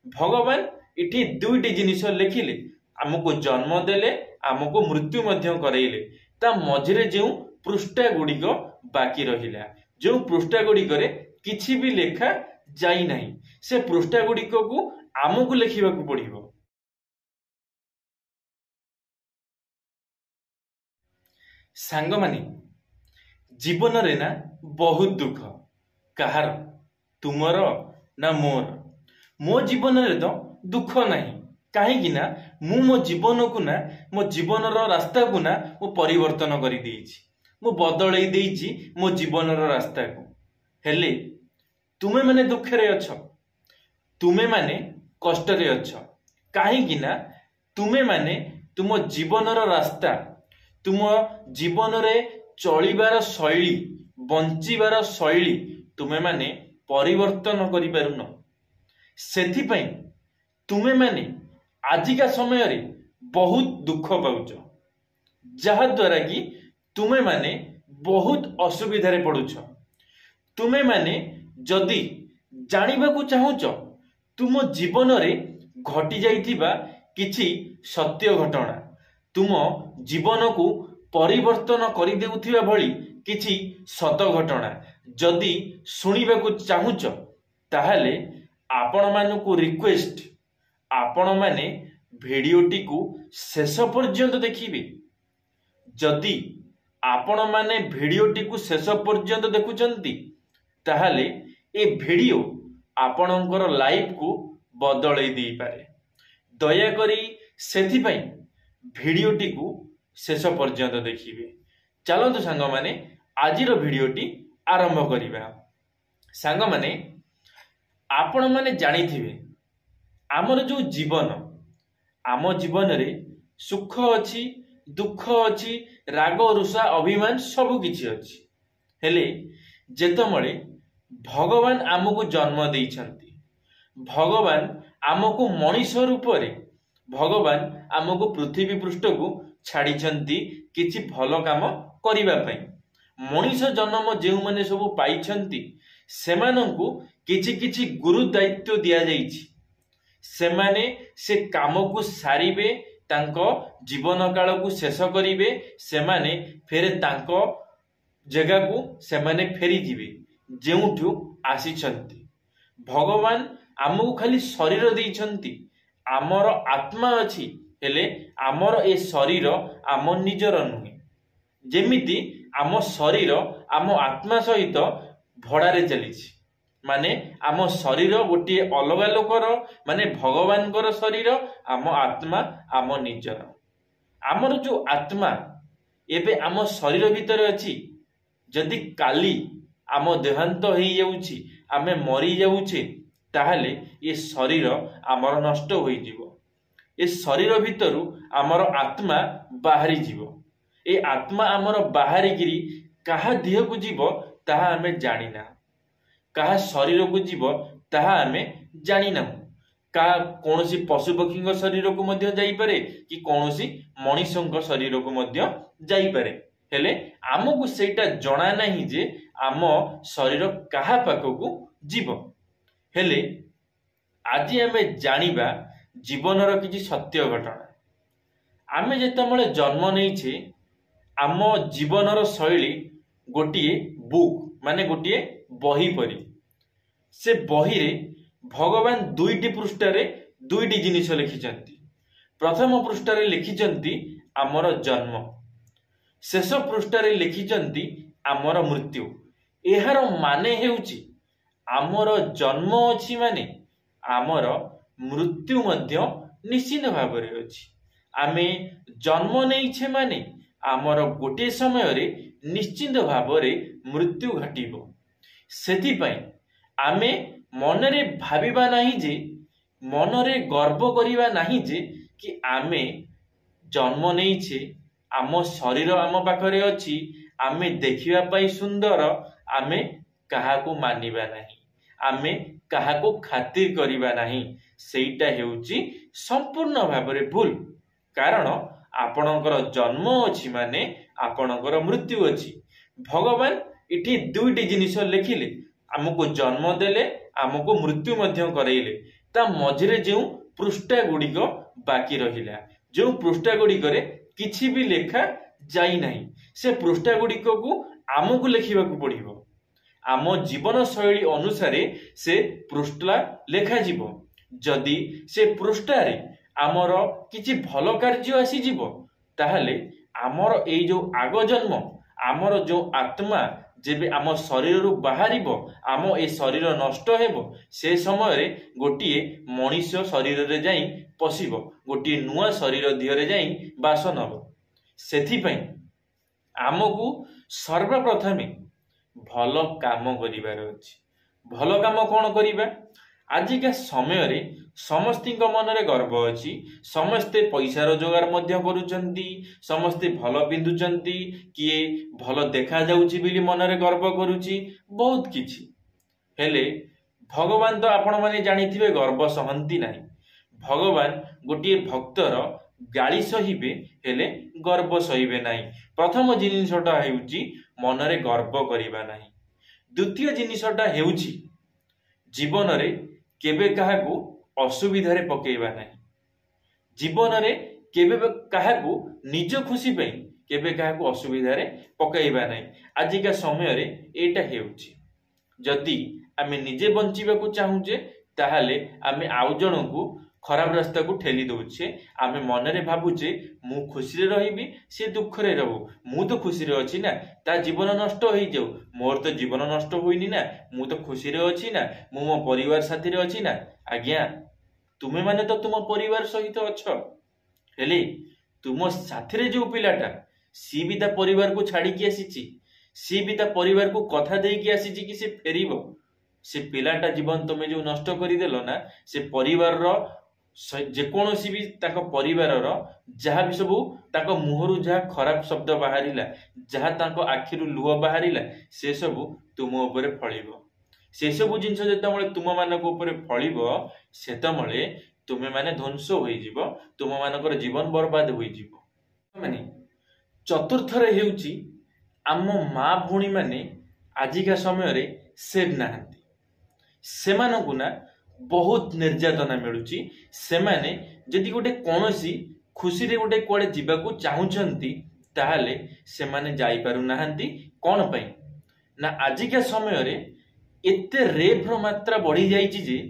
भगवान इठी दुईटी जिनिस लिखिले आमको जन्म देले आमको मृत्यु मध्य कराइले ता मझिरे जो पृष्ठा गुड़िक बाकी रहिला जो पृष्ठा गुड़िक किछि भी लेखा जाई नहीं से पृष्ठा गुड़िक को आमको लिखा पड़िबो। सांग माने जीवन रे ना बहुत दुख कहार तुमर ना मोर मो जीवन रे तो दुख नहीं कहीं ना मु मो जीवन को ना मो जीवन रास्ता को ना मु परिवर्तन कर देइछि मु बदलै देइछि मो जीवन रास्ता को हेले तुमे माने दुख रे अछ तुमे माने कष्ट रे अछ कहीं ना तुमे माने तुम जीवन रास्ता तुम जीवन रे चलिबार शैली बंचिबार शैली तुमे माने परिवर्तन करि पारुन सेथि पई तुमे माने आजिका समय रे बहुत दुख पाउछ जहा द्वारा कि तुमे माने बहुत असुविधा रे पड़ुछ तुमे माने जदि जानिबा को चाहुछ तुम जीवन रे घटी जाइथिबा किछि सत्य घटना तुम जीवन को परिवर्तन कर देउथिबा भली किछि सत घटना जदि सुनिबा को चाहुछ ताहाले आपण मानकु रिक्वेस्ट आपण माने भिडियोटी को शेष पर्यंत देखिबे जदि आपण माने भिडियोटी को शेष पर्यंत देखुचंती ताहाले ए भिडियो आपणकर लाइफ को बदलै दै पारे दया करी सेथि पई भिडियोटी को शेष पर्यंत देखिबे। चलंतु सांग माने आजिर भिडियोटी आरंभ करिबा। सांग माने आपण माने जानिथिबे आमर जो जीवन आम जीवन रे सुख अछि दुख अछि राग रुषा अभिमान सब किछि अछि हेले जेतमळे भगवान आमको जन्म देइछंती भगवान आमको मनीष रूप रे भगवान आमको पृथ्वी पृष्ठ को छाड़िछंती किछि भलो काम करिबा पई मनीष जन्म जेउ माने सब पाइछंती सेमानंकु किछि किछि गुरु दायित्व दिया जाइछि सेमाने से काम को सारिबे तांको जीवन काल को शेष करिवे सेमाने फेर तांको जगह को सेमाने फेरी जिवे जेउठु आसीछंती भगवान आमको खाली शरीर देइछंती आमर आत्मा अछि हेले आमर ए शरीर आम निजर नुहे जेमिति आम शरीर आम आत्मा सहित भड़ारे चलीछि माने आम शरीर गोटे अलग लोकर माने भगवान कर शरीर आम आत्मा आम निजर आमर जो आत्मा एबे आम शरीर भीतर अछि जदि काली आम देहांत होई जाउछि आमे मरी जाउछे ताहले ये शरीर आमर नष्ट होई जिवो ए शरीर भीतरु आमर आत्मा बाहरी जिवो ए आत्मा आमर बाहरी गिरी कहा देह को जीवो ताहा आमे जानिना कहा शरीर को जीव ताहा आमे जानिना का कोनोसी पशु पक्षी शरीर को मध्य जाई पारे कि कोनोसी मनुष्य शरीर को मध्य जाई पारे हेले आमको सेटा जणा नाही जे आम शरीर कहा पाखकु जीव हेले आज आमे जानिबा जीवनर किछि सत्य घटना आमे जेतमळे जन्म नैछे आम जीवनर शैली गोटिए बुक माने गोटिए बही परी से बही रे भगवान दुईटी पृष्ठरे दुईटी जिनिस लिखिचंती प्रथम पृष्ठरे लिखिचंती आमर जन्म शेष पृष्ठरे लिखिचंती आमर मृत्यु एहार माने हेउची आमर जन्म अछि माने आमर मृत्यु मध्य निश्चित भाव रे अछि आमे जन्म नैछे माने आमर गोटे समय रे निश्चित भाव रे मृत्यु घटिबो सेति पई आमे मनरे भाबिबा नाही जे मनरे गर्व करिबा नाही जे कि आमे जन्म नैछे आम शरीर आम पाखरे अछि आमे देखिबा पई सुंदर आमे काहाको मानिबा नाही आमे काहाको खातिर करिबा नाही सेइटा हेउची संपूर्ण भाव रे भूल कारण आपणकर जन्म अछि माने आपणकर मृत्यु अछि भगवान इठी दुईटी जिनिस लिखिले आमको जन्म देले आमको मृत्यु मध्य करैले ता मझिरे जो पृष्ठा गुड़िक बाकी रहिला, जो पृष्ठा गुड़िकरे किछि भी लेखा जाई नाही, से पृष्ठा गुड़िक को आमको लेखिबाकू पड़िबो। आम जीवन शैली अनुसारे से पृष्ठा लेखा जीवो। जदि से पृष्ठारे आमर किछि भल कार्य आसी जीवो, ताहले आमर ए जो आग जन्म, आमर जो आत्मा जेबे आम शरीर रु बाहरिबो, आम ए शरीर नष्ट हेबो, से समय रे गोटिए मनीष शरीर रे जाई पशिबो, गोटिए नुआ शरीर दिहरे जाई बास नबो। सेथि पई आमको सर्वप्रथमे भल काम करिबार अछि। भल काम कौन करिबा? आजिका समय रे समस्तिक मनरे गर्व अछि, समस्ते पैसा रोजगार मध्य करूचंती, समस्ते भल पिंधुचंती, किए भल देखा जाउची बिली मनरे गर्व करूची, बहुत किछि। हेले भगवान तो आपण माने जानिथिबे गर्व सहंती नाही। भगवान गोटिए भक्तर गाली सहिबे हेले गर्व सहिबे नाही। प्रथम जिनिसटा हेउची मनरे गर्व करिबा नाही। द्वितीय जिनिसटा हेउची जीवन रे केबे काहाकू असुविधारे पकेइबा नाही। जीवन रे केबे काहाकू निज खुशी पई केबे काहाकू असुविधारे पकेइबा नाही। आजिका समय रे एटा हेउची जदि आमे निजे बंचिबाकू चाहूजे, ताहाले आमे आउ जनकू खराब रास्ता को ठेली दउछे। आमे मनरे भाबुचे मु खुशी रे रहिबी, से दुख रे रहू, मु तो खुशी रे अछि ना, ता जीवन नष्ट होई जाऊ, मोर तो जीवन नष्ट होइनी ना, मु तो खुशी रे अछि ना, मु मो परिवार साथी रे अछि ना। आज्ञा तुमे माने तो तुम परिवार सहित अछ, हेले तुम साथी रे जो पिलाटा सी भी ता परिवार को छाड़ी की आसीची, सी भी ता परिवार को कथा देई की आसीची कि से फेरिबो। से पिलाटा जीवन तुमे जो नष्ट करि देलो ना, से परिवार रो जेकोसी भी ताको परिवार रो जहाँ भी सबू ताको मुहरु जहाँ खराब शब्द बाहरिला, जहाँ ताको आखिरु लुह बाहरिला, से सबू तुम उपरे फलिबो। से सबू जिनस जेतबेले तुम मानक उपरे फलिबो, सेतबेले तुमे माने ध्वंस होई जिवो, तुम मानकर जीवन बर्बाद होई जिवो। माने चतुर्थ रे हेउची आम मा भूणी माने आजिका समय रे सेव नाहंती। सेमानकु ना बहुत निर्यातना मिलुची। सेमाने जदि गोटे कोनोसी खुशी रे गोटे कोड़े जीवाकू चाहुचंती, ताहाले सेमाने जाई पारु नाहंती। कोन पई ना आजिका समय रे एते रेप रो मात्रा बढ़ी जाईची जे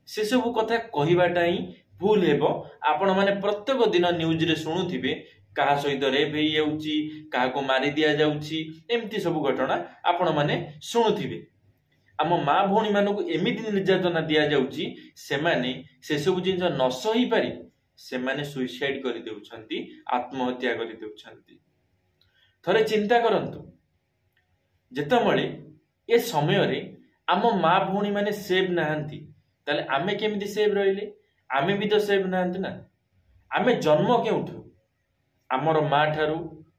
से सब कथा कहिबाटा ही भूल हेबो। आपण माने प्रत्येक दिन न्यूज रे सुनुथिबे कहा सहित रेप हेई जाउची, कहा को मारी दिया जाउची, एमती सब घटना आपण माने सुनुथिबे। आम माँ भौणी मानक एमिति निर्यातना दिया जाउची, सेमाने से सब जिन न सही पारि सेमाने सुइसाइड करि देउछंती, आत्महत्या करि देउछंती। थरे चिंता करंतु, जेतबेले ए समय रे आम माँ भौणी माने सेव नाहंती, ताले आमे केमिति सेव रहिले? आमे भी तो सेव नाहंती ना। आमे जन्म केउठु? आमर माँ ठारू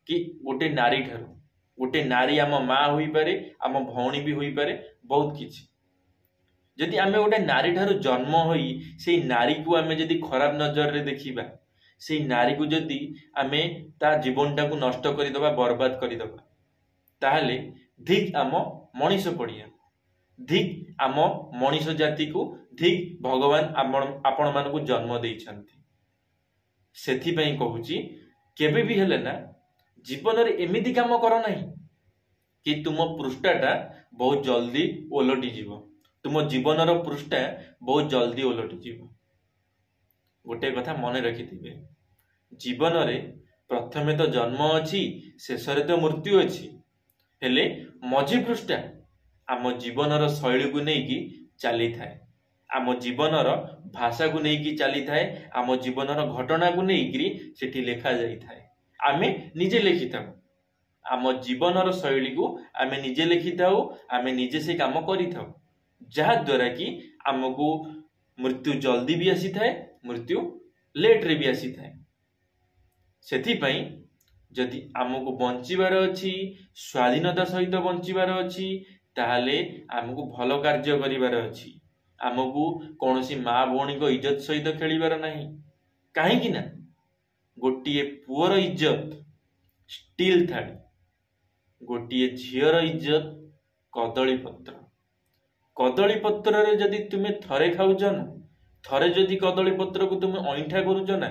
कि गोटे नारी ठारू? गोटे नारी आम माँ होई पारे, आम भौणी भी होई पारे, बहुत किछि। जदि आमे गोटे नारी ठारू जन्म होई सेई नारी को आमे जदि खराब नजर रे देखिबा, सेई नारी को जदि आमे ता जीवनटा को नष्ट करि दबा, बर्बाद करि दबा, ताहाले धिक आम मनीष पड़िया, धिक आम मनीष जाति को, धिक भगवान आपण मानकू जन्म देइछंती। सेथि पई कहूची केबे भी हेले ना जीवन रे एमिति काम करो नाही कि तुम पृष्ठाटा बहुत जल्दी ओलटि जीव, तुम जीवन रो पृष्ठा बहुत जल्दी ओलटि जीव। गोटे कथा मन रखिथिबे, जीवन रे प्रथमे तो जन्म अछि, शेष रे तो मृत्यु अछि, हेले मझी पृष्ठा आम जीवन रो शैली को नेकी चली थाए, आम जीवन रो भाषा को नेकी चली थाए, आम जीवन रो घटना को नेकी सेठी लेखा जाई थाए। आमे निजे लिखि थाउ, आम जीवन शैली को आमे निजे लिखि थाउ, आमे निजे से काम करि थाउ, जहा द्वारा कि आमको मृत्यु जल्दी भी आसी थाए, मृत्यु लेट रे भी आसी थाए। सेथि पई जदि आमको बंचिबार अछि, स्वाधीनता सहित बंचिबार अछि, ताहाले आमको भल कार्य करिबार अछि। आमको कोनोसी माँ भौणी को इज्जत सहित खेलिबार नाही। काहे कि ना गोटिए पुअर इज्जत स्टील थाली, गोटिए झीर इज्जत कदली पत्र। कदली पत्र रे जदि तुमे थरे खाउछ न, थरे जदि कदली पत्र को तुम अईठा करुच ना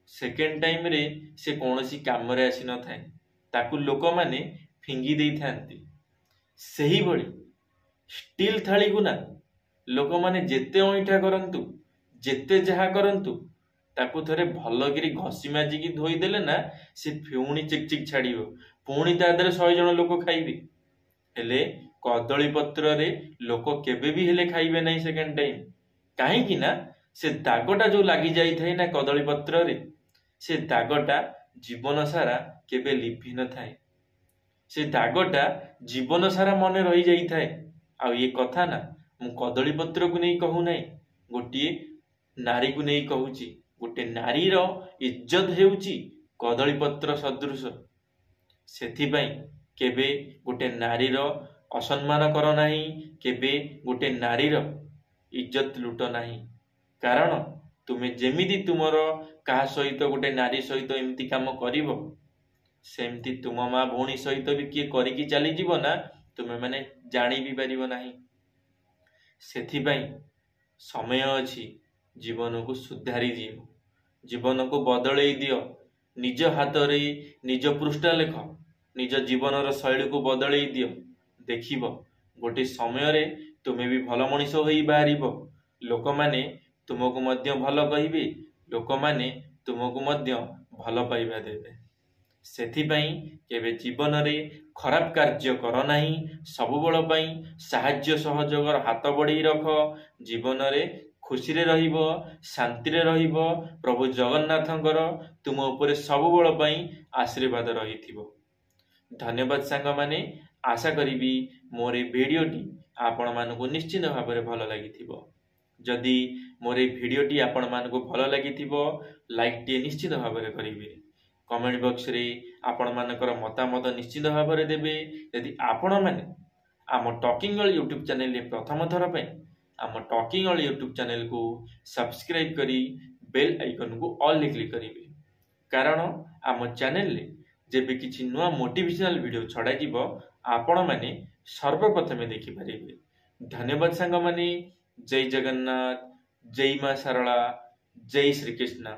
सेकेंड टाइम रे से कौनसी काम रे आसी न थाए ताकू लोक माने फिंगी देई थांती। सही बड़ी स्टील थाली को ना लोक माने जेते अईठा करंतु जेते जहा करंतु ताकू थरे भल करी घसी माजिकी धोई देले ना से पुणी चिक चिक छाड़िबो पुणी ता देहरे 100 जण लोक खाइबे। हेले कदली पत्र रे लोक केबे भी हेले खाइबे नहीं सेकेंड टाइम काहे कि ना से दागटा जो लागी जाई थाए ना कदली पत्र रे से दागटा जीवन सारा केबे लिभि न थाए से दागटा जीवन सारा मन रही जाई थाए। आ ये कथा ना मु कदली पत्र को नहीं कहू नहीं गोटे नारी को नहीं कहूची गोटे नारी रो इज्जत हेउची कदली पत्र सदृश। सेथिपाई केबे गोटे नारी रो असम्मान कर नाही केबे गोटे नारी रो इज्जत लुट नाही कारण तुम्हें जेमिति तुमर कहा सहित गोटे नारी सहित एमती काम करिवो सेमती तुम माँ भौणी सहित भी किए करिकी चली जीव ना तुम्हें माने जानी भी पारिबो नाही। सेथिपाई समय अछि जीवन को सुधारी दियो जीवन को बदलई दियो निज हाथ रे निज पृष्ठा लेख निज जीवन शैली को बदलई दियो देखिबो गोटे समय रे तुम्हें भी भल मनीष होई बाहरिबो लोक माने तुमको मध्य भल कहिबे लोक माने तुमको मध्य भल पाइबा देबे। सेथिपाई केबे जीवन रे खराब कार्य कर नाही सबुबल पई साहाय्य सहयोगर हाथ बढ़ई रख जीवन रे खुशी रे रहिबो शांति रे रहिबो प्रभु जगन्नाथंकर तुम ऊपर सबुबल पई आशीर्वाद रहिथिबो। धन्यवाद सांग माने आशा करिबी मोर ए भिडियोटी आपण मानकु निश्चित भाव में भल लागिथिबो। जदि मोर ए भिडियोटी आपण मानकु भल लागिथिबो लाइक टी निश्चित भाव में करिवे कमेंट बॉक्स रे आपण मानकर मतामत निश्चित भाव में देबे। यदि आपण माने आम टॉकिंग ऑल यूट्यूब चैनल रे प्रथम थर पे आम टॉकिंग ऑल यूट्यूब चैनल को सब्सक्राइब करी बेल आइकन को ऑल रे क्लिक करिवे कारण आम चैनल रे जेबे किछि नुआ मोटिवेशनल वीडियो छड़ा जीवो आपण माने सर्वप्रथमे देखि पारिबे। धन्यवाद सांग माने जय जगन्नाथ जय मां सरला जय श्री कृष्ण।